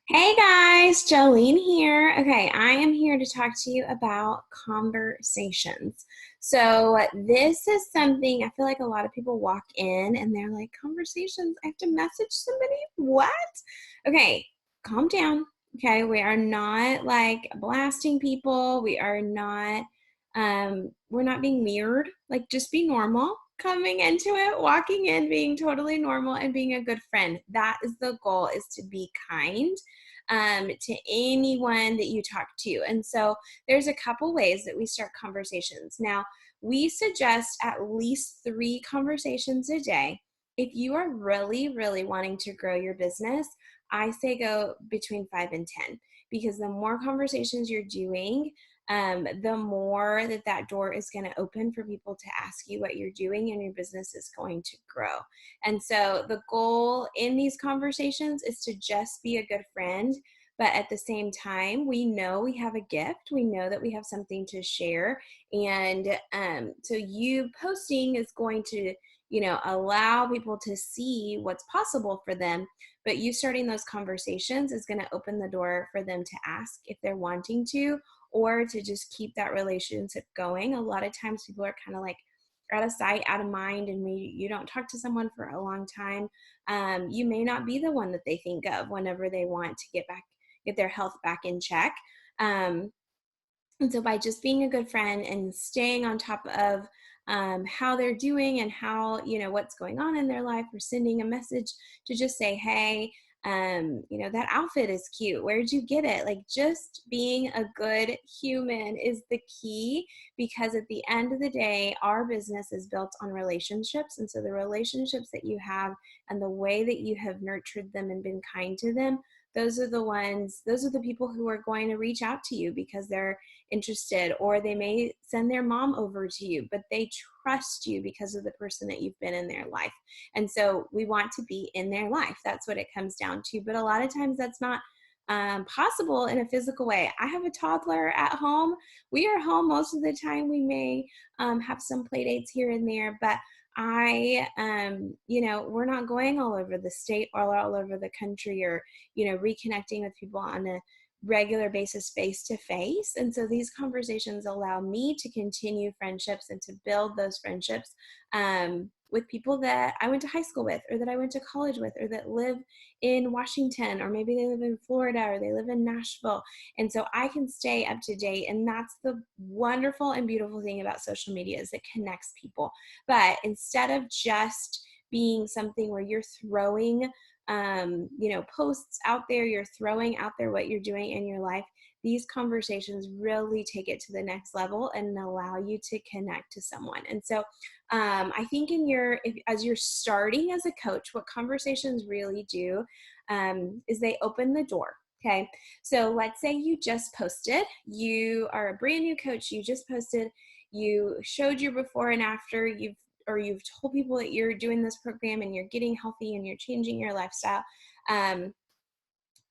Hey guys, Jolene here. Okay, I am here to talk to you about conversations. So, this is something I feel like a lot of people walk in and they're like, conversations, I have to message somebody? What? Okay, calm down. Okay, we are not like blasting people. We're not being weird. Like, just be normal coming into it, walking in, being totally normal and being a good friend. That is the goal, is to be kind to anyone that you talk to. And so there's a couple ways that we start conversations. Now, we suggest at least 3 conversations a day. If you are really, really wanting to grow your business, I say go between 5 and 10, because the more conversations you're doing, the more that door is going to open for people to ask you what you're doing, and your business is going to grow. And so the goal in these conversations is to just be a good friend. But at the same time, we know we have a gift. We know that we have something to share. And so you posting is going to, allow people to see what's possible for them. But you starting those conversations is going to open the door for them to ask if they're wanting to, or to just keep that relationship going. A lot of times people are kind of like, out of sight, out of mind, and you don't talk to someone for a long time, you may not be the one that they think of whenever they want to get their health back in check. Um, and so by just being a good friend and staying on top of how they're doing and how, what's going on in their life, or sending a message to just say, hey, that outfit is cute. Where'd you get it? Like, just being a good human is the key, because at the end of the day, our business is built on relationships. And so the relationships that you have and the way that you have nurtured them and been kind to them, those are the people who are going to reach out to you because they're interested, or they may send their mom over to you, but they trust you because of the person that you've been in their life. And so we want to be in their life. That's what it comes down to. But a lot of times that's not possible in a physical way. I have a toddler at home. We are home most of the time. We may have some play dates here and there, but we're not going all over the state or all over the country, or, reconnecting with people on a regular basis, face to face. And so these conversations allow me to continue friendships and to build those friendships with people that I went to high school with, or that I went to college with, or that live in Washington, or maybe they live in Florida, or they live in Nashville. And so I can stay up to date. And that's the wonderful and beautiful thing about social media, is it connects people. But instead of just being something where you're throwing posts out there, you're throwing out there what you're doing in your life, these conversations really take it to the next level and allow you to connect to someone. And so I think as you're starting as a coach, what conversations really do is they open the door. Okay, so let's say you just posted, you are a brand new coach, you just posted, you showed your before and after, you've told people that you're doing this program and you're getting healthy and you're changing your lifestyle. Um,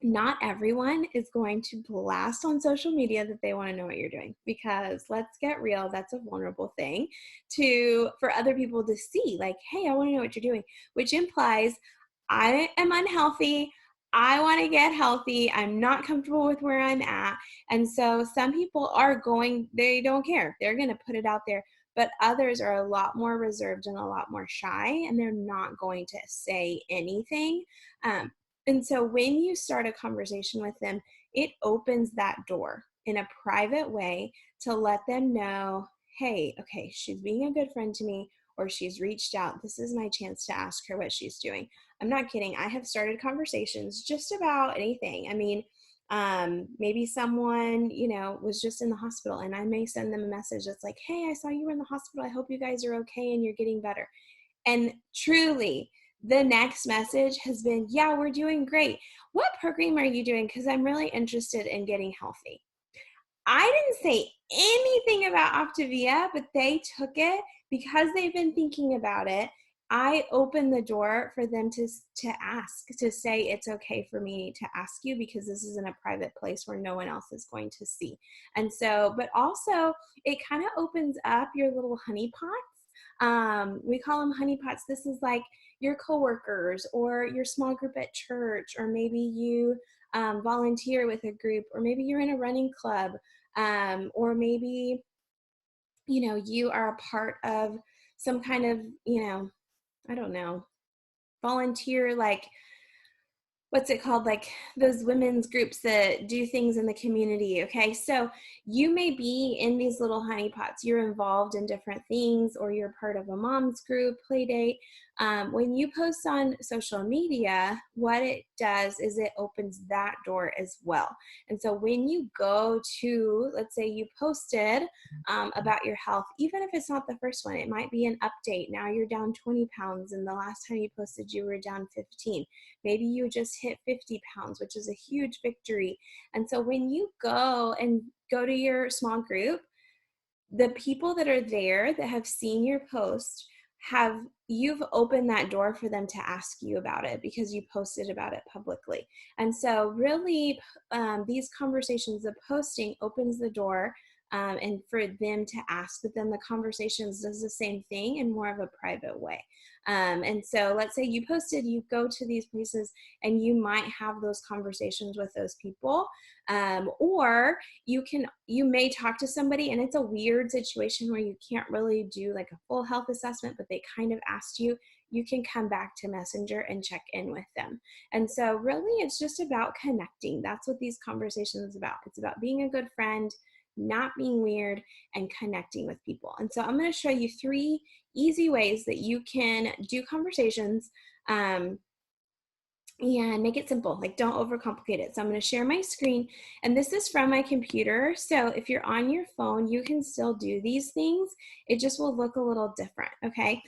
Not everyone is going to blast on social media that they want to know what you're doing, because let's get real, that's a vulnerable thing for other people to see, like, hey, I want to know what you're doing, which implies I am unhealthy, I want to get healthy, I'm not comfortable with where I'm at. And so some people they don't care, they're going to put it out there. But others are a lot more reserved and a lot more shy, and they're not going to say anything. And so when you start a conversation with them, it opens that door in a private way to let them know, hey, okay, she's being a good friend to me, or she's reached out. This is my chance to ask her what she's doing. I'm not kidding. I have started conversations just about anything. I mean, maybe someone, was just in the hospital, and I may send them a message that's like, hey, I saw you were in the hospital. I hope you guys are okay and you're getting better. And truly, the next message has been, yeah, we're doing great. What program are you doing? Because I'm really interested in getting healthy. I didn't say anything about Optavia, but they took it because they've been thinking about it. I opened the door for them to ask, to say it's okay for me to ask you, because this is in a private place where no one else is going to see. And so, but also it kind of opens up your little honey pots. We call them honey pots. This is like your coworkers or your small group at church, or maybe you volunteer with a group, or maybe you're in a running club, or maybe, you are a part of some kind of, I don't know, volunteer, like, what's it called, like those women's groups that do things in the community. Okay, so you may be in these little honeypots, you're involved in different things, or you're part of a mom's group play date. When you post on social media, what it does is it opens that door as well. And so when you go to, let's say you posted about your health, even if it's not the first one, it might be an update. Now you're down 20 pounds, and the last time you posted you were down 15. Maybe you just hit 50 pounds, which is a huge victory. And so when you go to your small group, the people that are there that have seen your post, you've opened that door for them to ask you about it because you posted about it publicly. And so really, these conversations of posting opens the door, and for them to ask, but then the conversations does the same thing in more of a private way. And so let's say you posted, you go to these places, and you might have those conversations with those people. Or you may talk to somebody, and it's a weird situation where you can't really do like a full health assessment, but they kind of asked you. You can come back to Messenger and check in with them. And so really, it's just about connecting. That's what these conversations is about. It's about being a good friend, not being weird, and connecting with people. And so I'm going to show you 3 easy ways that you can do conversations, and make it simple. Like, don't overcomplicate it. So I'm going to share my screen, and this is from my computer. So if you're on your phone, you can still do these things. It just will look a little different. Okay.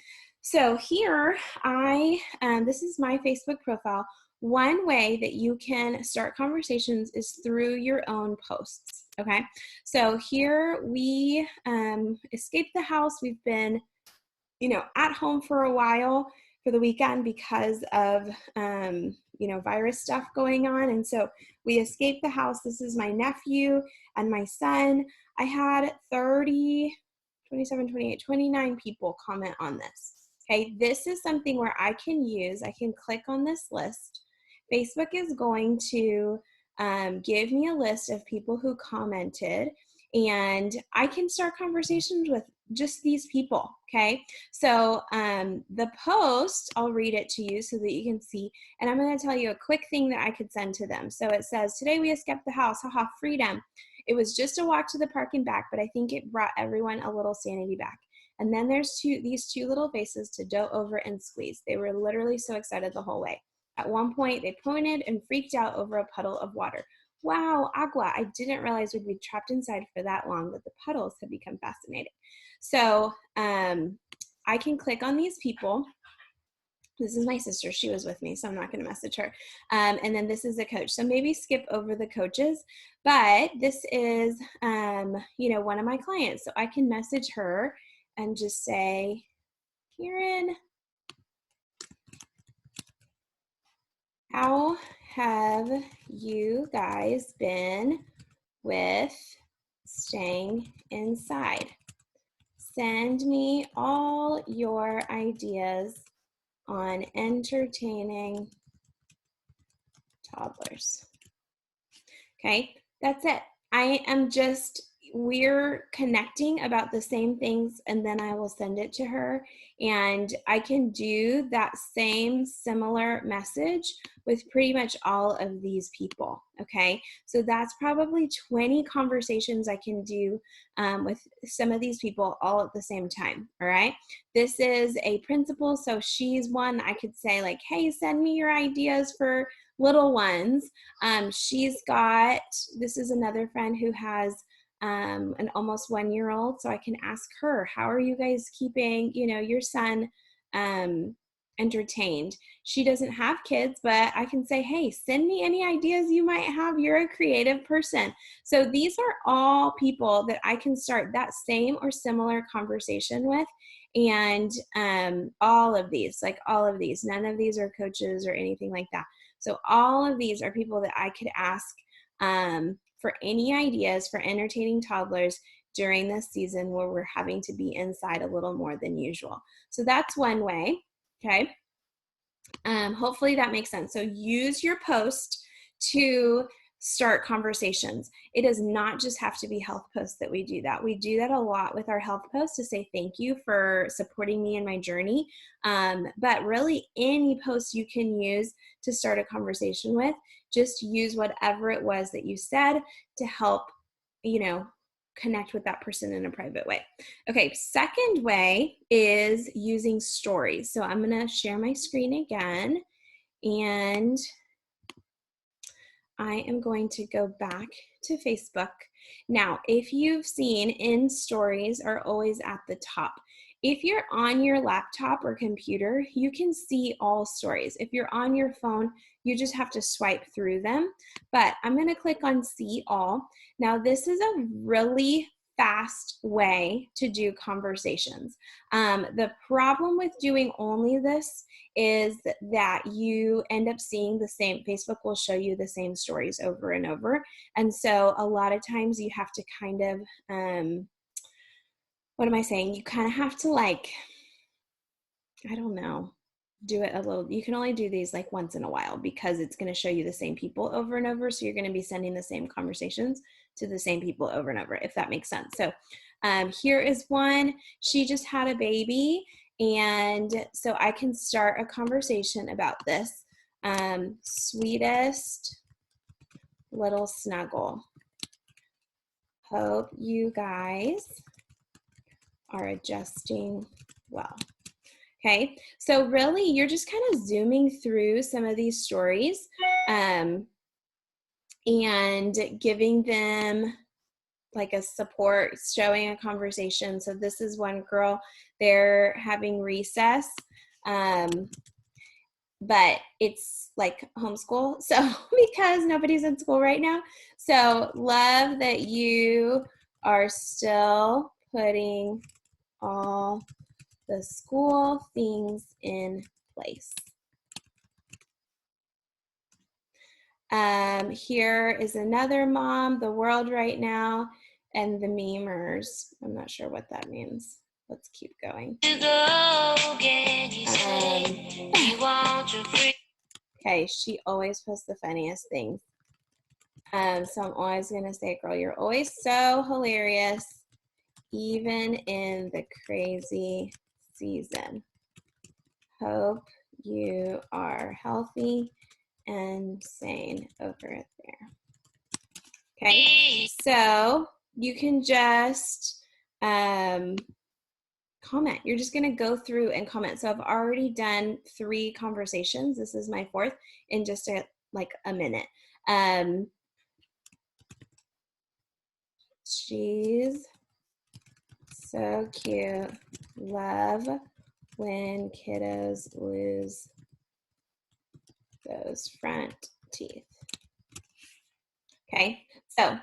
So here this is my Facebook profile. One way that you can start conversations is through your own posts. Okay. So here we escaped the house. We've been, at home for a while for the weekend because of, virus stuff going on. And so we escaped the house. This is my nephew and my son. I had 30, 27, 28, 29 people comment on this. Okay, this is something where I can click on this list. Facebook is going to give me a list of people who commented, and I can start conversations with just these people. Okay, so the post, I'll read it to you so that you can see, and I'm going to tell you a quick thing that I could send to them. So it says, today we escaped the house, haha, freedom. It was just a walk to the park and back, but I think it brought everyone a little sanity back. And then there's these 2 little faces to dote over and squeeze. They were literally so excited the whole way. At one point, they pointed and freaked out over a puddle of water. Wow, agua, I didn't realize we'd be trapped inside for that long, but the puddles have become fascinating. So I can click on these people. This is my sister. She was with me, so I'm not going to message her. And then this is the coach. So maybe skip over the coaches, but this is, one of my clients. So I can message her and just say, Kieran, how have you guys been with staying inside? Send me all your ideas on entertaining toddlers. Okay, that's it. We're connecting about the same things, and then I will send it to her, and I can do that same similar message with pretty much all of these people. Okay, so that's probably 20 conversations I can do with some of these people all at the same time. All right, this is a principal, so she's one I could say, like, hey, send me your ideas for little ones. This is another friend who has an almost 1-year-old, so I can ask her, how are you guys keeping, your son entertained? She doesn't have kids, but I can say, hey, send me any ideas you might have. You're a creative person. So these are all people that I can start that same or similar conversation with. And all of these, none of these are coaches or anything like that. So all of these are people that I could ask for any ideas for entertaining toddlers during this season where we're having to be inside a little more than usual. So that's one way. Okay. Hopefully that makes sense. So use your post to start conversations. It does not just have to be health posts that we do that. We do that a lot with our health posts to say thank you for supporting me in my journey. But really, any post you can use to start a conversation with, just use whatever it was that you said to help, connect with that person in a private way. Okay, second way is using stories. So I'm going to share my screen again, and I am going to go back to Facebook. Now, if you've seen, in stories are always at the top. If you're on your laptop or computer, you can see all stories. If you're on your phone, you just have to swipe through them. But I'm going to click on see all. Now, this is a really fast way to do conversations. The problem with doing only this is that you end up seeing the same, Facebook will show you the same stories over and over. And so a lot of times you have to kind of, what am I saying? You kind of have to, like, I don't know, do it a little, you can only do these like once in a while because it's going to show you the same people over and over. So you're going to be sending the same conversations to the same people over and over, if that makes sense. So here is one. She just had a baby. And so I can start a conversation about this. Sweetest little snuggle. Hope you guys are adjusting well. Okay, so really you're just kind of zooming through some of these stories and giving them like a support, showing a conversation. So this is one girl, they're having recess, but it's like homeschool. So because nobody's in school right now. So love that you are still putting all the school things in place. Here is another mom, the world right now, and the memers. I'm not sure what that means. Let's keep going. Okay, she always posts the funniest things. So I'm always gonna say, girl, you're always so hilarious, even in the crazy season. Hope you are healthy and sane over there. Okay, so you can just comment. You're just gonna go through and comment. So I've already done 3 conversations. This is my 4th in just a minute. She's so cute. Love when kiddos lose those front teeth. Okay, so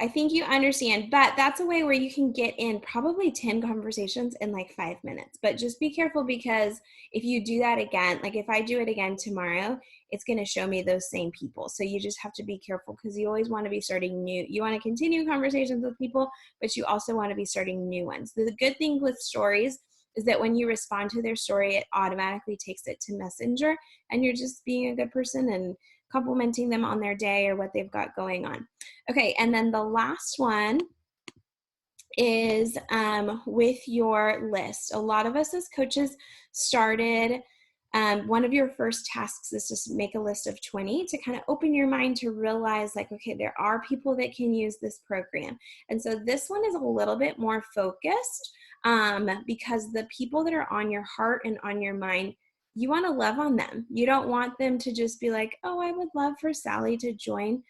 I think you understand, but that's a way where you can get in probably 10 conversations in like 5 minutes. But just be careful, because if you do that again, like if I do it again tomorrow, it's going to show me those same people. So you just have to be careful, because you always want to be starting new. You want to continue conversations with people, but you also want to be starting new ones. The good thing with stories is that when you respond to their story, it automatically takes it to Messenger, and you're just being a good person and complimenting them on their day or what they've got going on. Okay, and then the last one is with your list. A lot of us as coaches started, one of your first tasks is to make a list of 20 to kind of open your mind to realize, like, okay, there are people that can use this program. And so this one is a little bit more focused because the people that are on your heart and on your mind, you want to love on them. You don't want them to just be like, oh, I would love for Sally to join,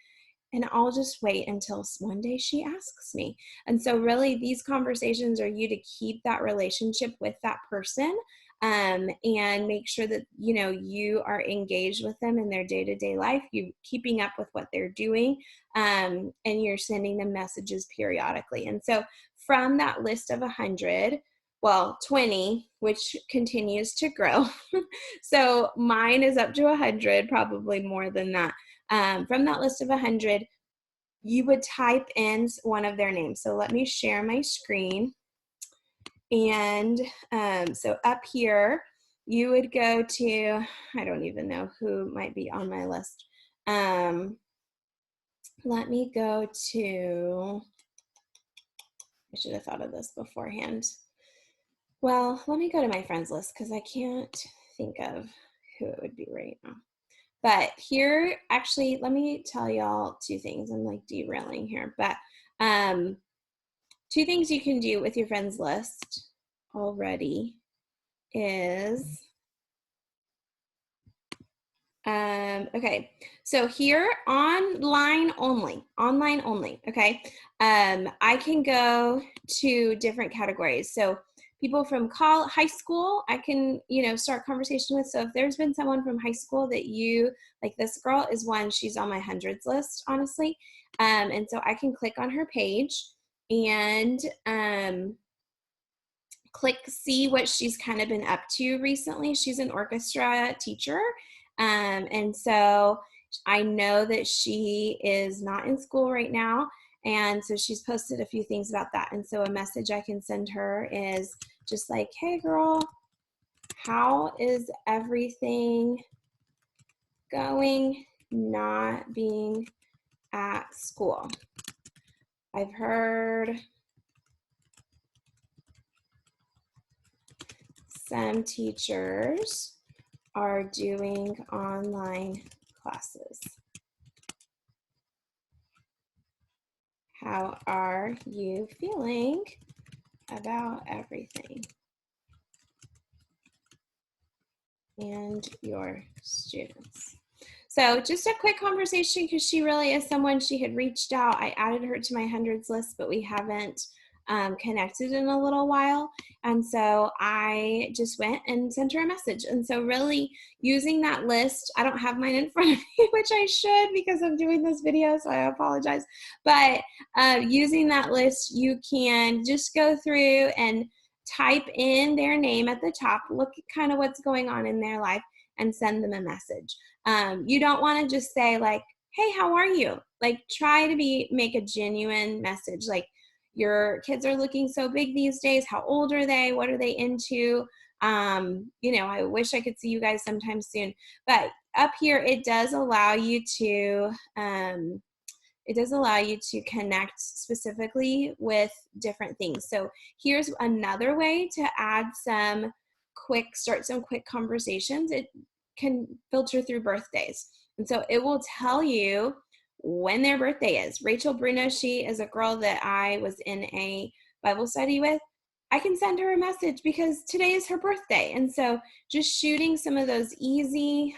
and I'll just wait until one day she asks me. And so really these conversations are you to keep that relationship with that person, and make sure that you are engaged with them in their day-to-day life, you keeping up with what they're doing, and you're sending them messages periodically. And so from that list of 100, 20, which continues to grow. So mine is up to 100, probably more than that. From that list of 100, you would type in one of their names. So let me share my screen. And so up here, you would go to, I don't even know who might be on my list. Let me go to, I should have thought of this beforehand. Well, let me go to my friends list because I can't think of who it would be right now. But here, actually, let me tell y'all two things. I'm like derailing here, but two things you can do with your friends list already is, okay, so here online only, okay, I can go to different categories. So people from high school, I can, start conversation with. So if there's been someone from high school that you, like this girl is one, she's on my hundreds list, honestly. And so I can click on her page and click see what she's kind of been up to recently. She's an orchestra teacher. And so I know that she is not in school right now. And so she's posted a few things about that. And so a message I can send her is just like, hey girl, how is everything going not being at school? I've heard some teachers are doing online classes. How are you feeling about everything and your students? So just a quick conversation because she really is someone, she had reached out. I added her to my hundreds list, but we haven't connected in a little while. And so I just went and sent her a message. And so really using that list, I don't have mine in front of me, which I should because I'm doing this video, so I apologize. But using that list, you can just go through and type in their name at the top, look at kind of what's going on in their life, and send them a message. You don't want to just say like, hey, how are you? Like try to make a genuine message. Like your kids are looking so big these days. How old are they? What are they into? I wish I could see you guys sometime soon. But up here, it does allow you to connect specifically with different things. So here's another way to start some quick conversations. It can filter through birthdays. And so it will tell you when their birthday is. Rachel Bruno, she is a girl that I was in a Bible study with. I can send her a message because today is her birthday. And so just shooting some of those easy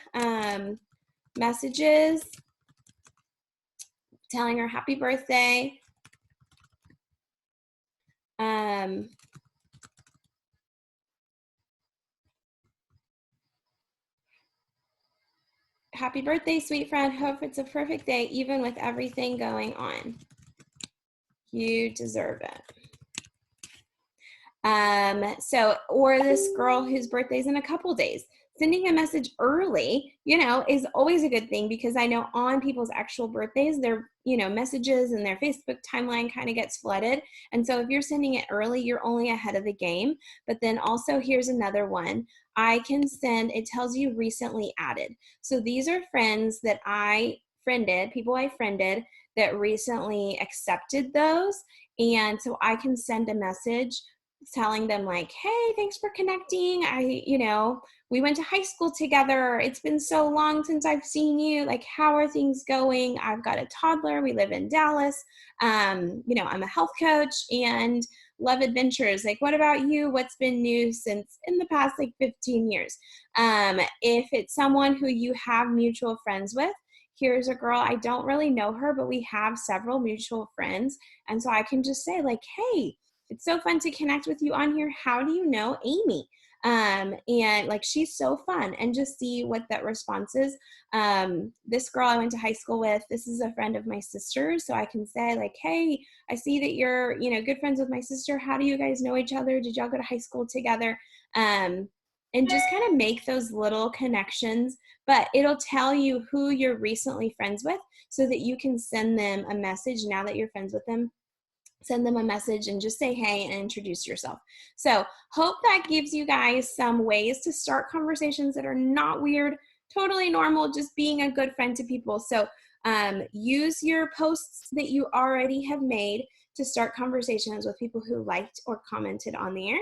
messages, telling her happy birthday. Happy birthday, sweet friend. Hope it's a perfect day, even with everything going on. You deserve it. Or this girl whose birthday's in a couple days. Sending a message early, is always a good thing because I know on people's actual birthdays, their, messages and their Facebook timeline kind of gets flooded. And so if you're sending it early, you're only ahead of the game. But then also here's another one. I can send, it tells you recently added. So these are friends that people I friended that recently accepted those. And so I can send a message telling them like, hey, thanks for connecting. We went to high school together. It's been so long since I've seen you. Like, how are things going? I've got a toddler. We live in Dallas. I'm a health coach and love adventures. Like, what about you? What's been new since in the past, 15 years? If it's someone who you have mutual friends with, here's a girl, I don't really know her, but we have several mutual friends. And so I can just say like, hey, it's so fun to connect with you on here. How do you know Amy? And like, she's so fun, and just see what that response is. This girl I went to high school with, this is a friend of my sister's. So I can say like, hey, I see that you're, good friends with my sister. How do you guys know each other? Did y'all go to high school together? And just kind of make those little connections, but it'll tell you who you're recently friends with so that you can send them a message now that you're friends with them. Send them a message and just say hey and introduce yourself. So hope that gives you guys some ways to start conversations that are not weird, totally normal, just being a good friend to people. So use your posts that you already have made to start conversations with people who liked or commented on there.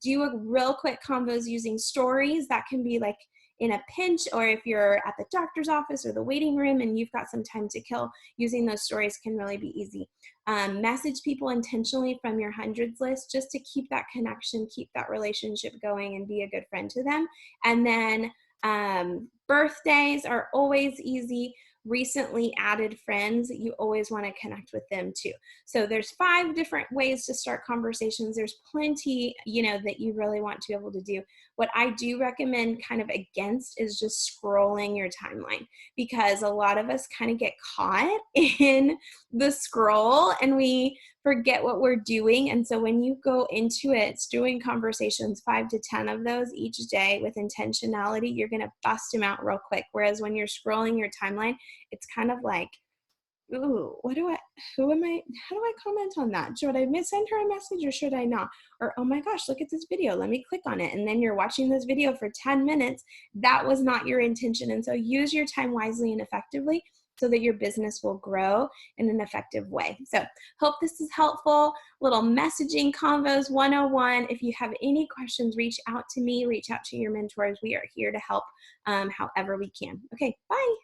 Do a real quick combos using stories. That can be like in a pinch, or if you're at the doctor's office or the waiting room and you've got some time to kill, using those stories can really be easy. Message people intentionally from your hundreds list just to keep that connection, keep that relationship going, and be a good friend to them. And then birthdays are always easy. Recently added friends, you always want to connect with them too. So there's 5 different ways to start conversations. There's plenty, that you really want to be able to do. What I do recommend kind of against is just scrolling your timeline, because a lot of us kind of get caught in the scroll and we forget what we're doing. And so when you go into it, it's doing conversations, 5 to 10 of those each day with intentionality, you're going to bust them out real quick. Whereas when you're scrolling your timeline, it's kind of like, ooh, how do I comment on that? Should I send her a message or should I not? Or, oh my gosh, look at this video. Let me click on it. And then you're watching this video for 10 minutes. That was not your intention. And so use your time wisely and effectively so that your business will grow in an effective way. So hope this is helpful. Little messaging convos 101. If you have any questions, reach out to me, reach out to your mentors. We are here to help however we can. Okay, bye.